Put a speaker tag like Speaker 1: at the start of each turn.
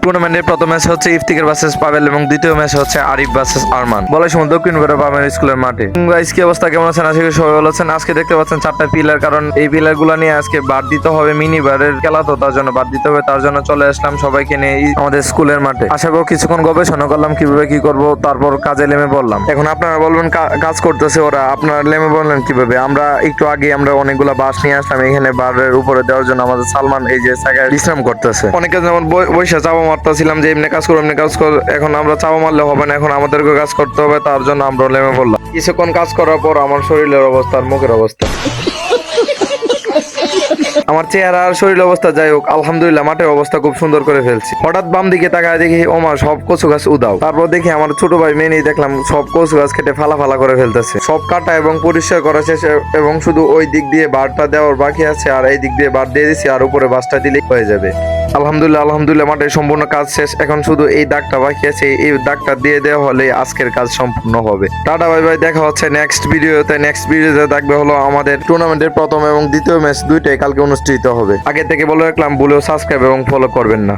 Speaker 1: টুর্নামেন্টের প্রথম ম্যাচ হচ্ছে ইফতিকার ভার্সেস পাবেল এবং দ্বিতীয় ম্যাচ হচ্ছে আরিফ ভার্সেস আরমান। বলাই সময় দক্ষিণ পাড়া প্রাইমারি স্কুলের মাঠে। গাইস, কি অবস্থা, কেমন আছেন? আশা করি সবাই ভালো আছেন। আজকে দেখতে পাচ্ছেন 4টা পিলার, কারণ এই পিলার গুলা নিয়ে আজকে বার দিতে হবে। মিনি বারের খেলা তো, তার জন্য বার দিতে হবে। তার জন্য চলে আসলাম সবাইকে নিয়ে আমাদের স্কুলের মাঠে। আশা করি কিছুক্ষণ গবেষণা করলাম কিভাবে কি করব, তারপর কাজে নেমে পড়লাম। এখন আপনারা বলবেন কাজ করতেছে ওরা, আপনারা নেমে বললেন কিভাবে? আমরা একটু আগে আমরা অনেকগুলা বাস নিয়ে আসলাম এখানে বারের উপরে দেওয়ার জন্য। আমাদের সালমান এই যে জায়গায় বিশ্রাম করতেছে। অনেকে যেমন বৈশা চাপা মারতেছিলাম যে এমনি কাজ করো এমনি কাজ কর, এখন আমরা চাপা মারলে হবে না, এখন আমাদেরকে কাজ করতে হবে। তার জন্য আমরা নেমে পড়লাম। কিছুক্ষণ কাজ করার পর আমার শরীরের অবস্থা আর মুখের অবস্থা, আমার চেহারা আর শরীর অবস্থা যাই হোক, আলহামদুলিল্লাহ মাঠের অবস্থা খুব সুন্দর করে ফেলছি। হঠাৎ বাম দিকে তাকায় দেখি ওমা সব কচু গাছ উদাও। তারপর দেখি আমার ছোট ভাই মেনে দেখলাম সব কচু গাছ কেটে ফালা ফালা করে ফেলতেছে। সব কাটা এবং পরিষ্কার করা শেষ, এবং শুধু ওই দিক দিয়ে বারটা দেওয়ার বাকি আছে, আর এই দিক দিয়ে বার দিয়ে দিচ্ছি, আর উপরে বাসটা দিলেই হয়ে যাবে। আলহামদুলিল্লাহ মাঠের সম্পূর্ণ কাজ শেষ। এখন শুধু এই দাগটা বাকি আছে, এই দাগটা দিয়ে দেওয়া হলে আজকের কাজ সম্পূর্ণ হবে। টাটা বাই বাই, দেখা হচ্ছে নেক্সট ভিডিওতে। নেক্সট ভিডিওতে দেখবে হলো আমাদের টুর্নামেন্টের প্রথম এবং দ্বিতীয় ম্যাচ দুইটাই কালকে অনুষ্ঠিত হবে। আগে থেকে বলে রাখলাম, ভুলেও সাবস্ক্রাইব এবং ফলো করবেন না।